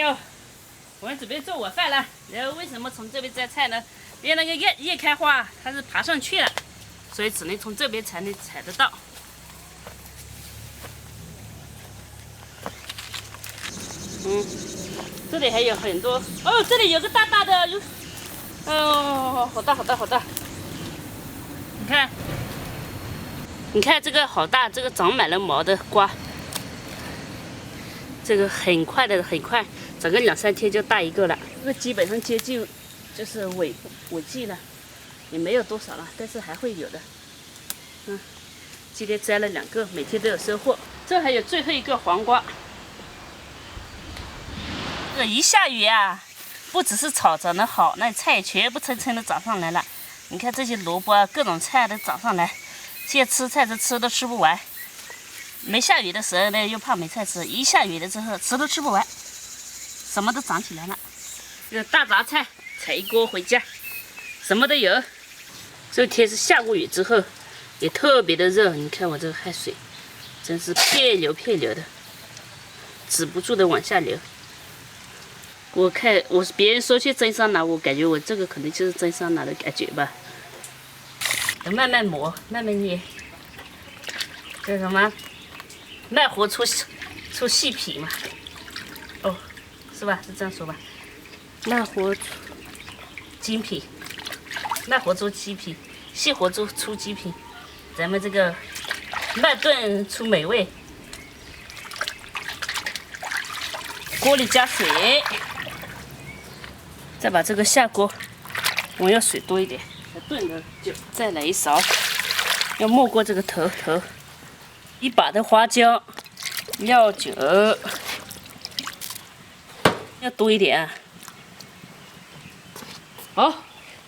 哟，我们准备做晚饭了。然后为什么从这边摘菜呢？因为那个叶开花它是爬上去了，所以只能从这边才能采得到。这里还有很多哦，这里有个大大的，哦，好大好大好大！你看这个好大，这个长满了毛的瓜，这个很快，整个2-3天就大一个了。这个基本上接近就是尾季了，也没有多少了，但是还会有的。今天摘了2个，每天都有收获。这还有最后一个黄瓜。这一下雨啊，不只是草长得好，那菜全部蹭蹭的长上来了。你看这些萝卜啊，各种菜都长上来。现在吃菜都吃不完。没下雨的时候呢，又怕没菜吃；一下雨了之后，吃都吃不完，什么都长起来了。这个大杂菜采一锅回家，什么都有。这天是下过雨之后，也特别的热。你看我这个汗水，真是片流的，止不住的往下流。别人说去蒸桑拿，我感觉我这个可能就是蒸桑拿的感觉吧。慢慢磨，慢慢捏。这什么？慢活出细皮嘛？哦，是吧？是这样说吧？慢活出精皮，慢活出鸡皮，细活出鸡皮。咱们这个慢炖出美味。锅里加水。再把这个下锅，我要水多一点，炖的久。再来一勺，要没过这个头，一把的花椒，料酒，要多一点啊。好，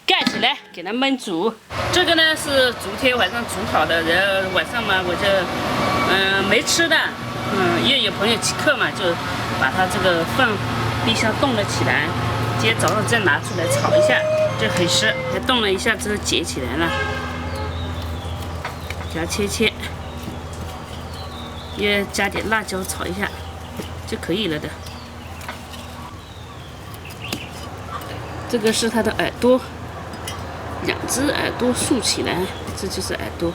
盖起来，给它焖煮。这个呢是昨天晚上煮好的，然后晚上嘛我就没吃的，因为有朋友请客嘛，就把它这个放冰箱冻了起来。今天早上再拿出来炒一下，就很湿。还冻了一下之后结起来了，给它切，也加点辣椒炒一下就可以了的。这个是它的耳朵，2只耳朵竖起来，这就是耳朵。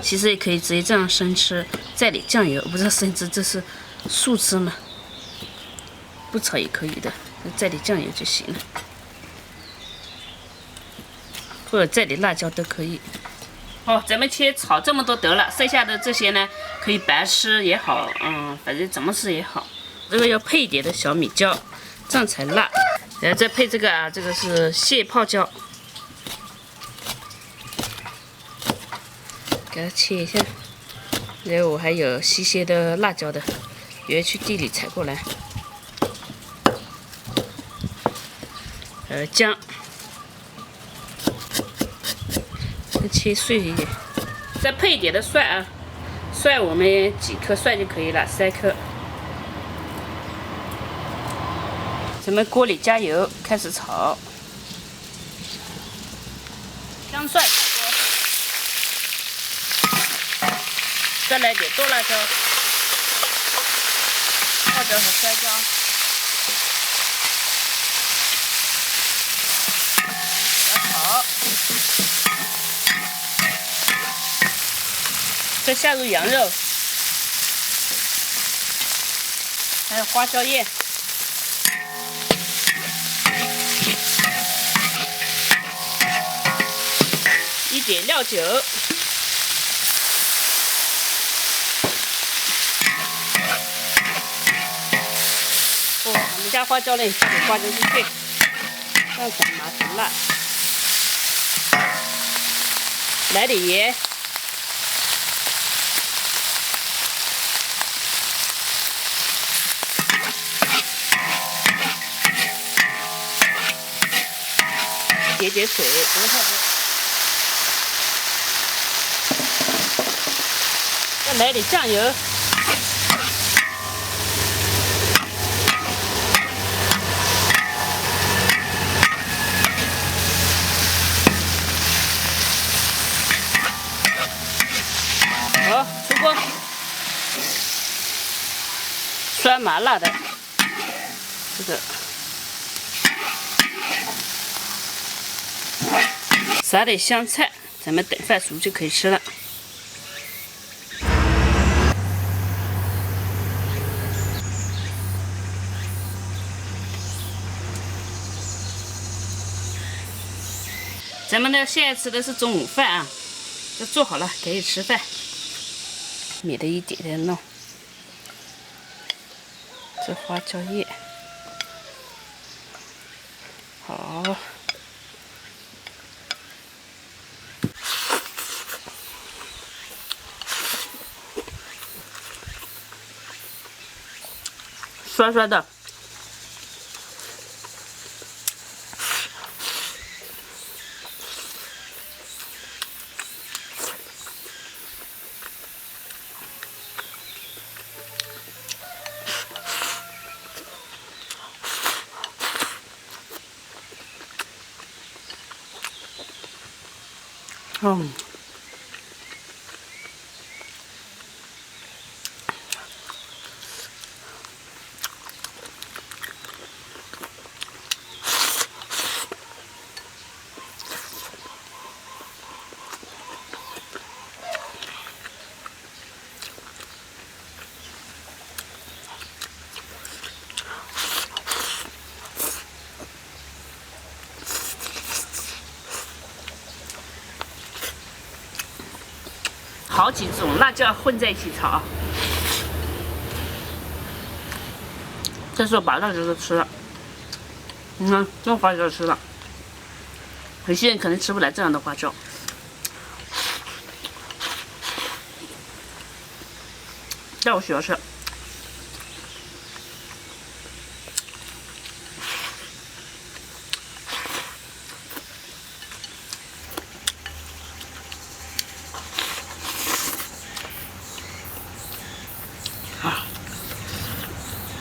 其实也可以直接这样生吃，再点酱油，不知道生吃这是素吃吗？不炒也可以的，再点酱油就行了，或者再点辣椒都可以。好，咱们切炒这么多得了，剩下的这些呢，可以白吃也好，反正怎么吃也好。这个要配一点的小米椒，这样才辣。然后再配这个啊，这个是蟹泡椒。给它切一下，然后我还有新鲜的辣椒的，原去地里采过来。姜，切碎一点，再配一点的蒜啊，蒜我们几颗蒜就可以了，3颗。咱们锅里加油，开始炒，姜蒜。再来点剁辣椒、泡椒和酸椒，炒，再下入羊肉，还有花椒叶，一点料酒。我们家花椒呢，加点花椒碎碎，这样才麻甜辣。来点盐，点水，不用太多。再来点酱油。好。麻辣的这个，撒点香菜，咱们等饭熟就可以吃了。咱们呢，现在吃的是中午饭啊，这做好了可以吃饭，免得一点点弄。这花椒叶，好，酸酸的。好几种辣椒混在一起炒啊！这时候把辣椒都吃了，你看这花椒吃了，有些人可能吃不来这样的花椒，但我喜欢吃。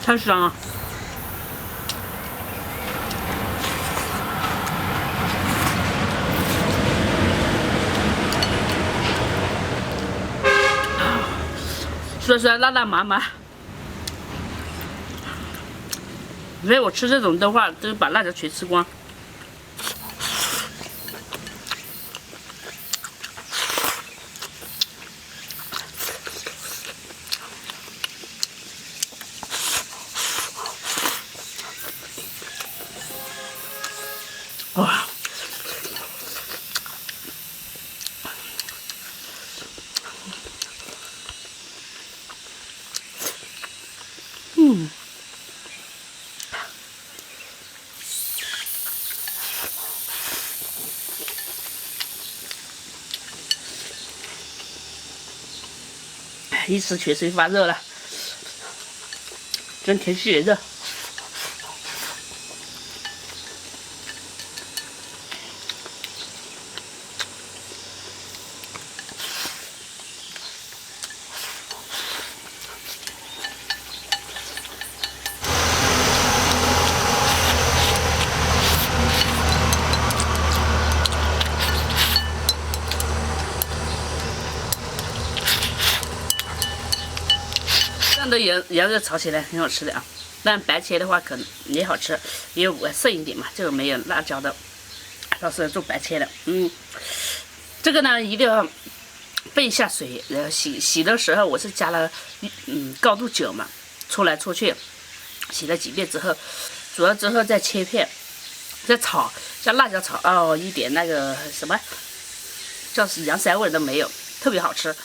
太香了！酸酸辣辣麻麻，所以我吃这种的话，都把辣椒全吃光。哇！一吃全身发热了，真天气也热。这样的羊肉炒起来很好吃的啊，但白切的话可能也好吃，也有剩一点嘛，这个没有辣椒的，到时候做白切的。这个呢一定要备一下水，然后洗的时候我是加了高度酒嘛，搓来搓去，洗了几遍之后，煮了之后再切片，再炒，像辣椒炒哦，一点那个什么叫洋膻味都没有，特别好吃。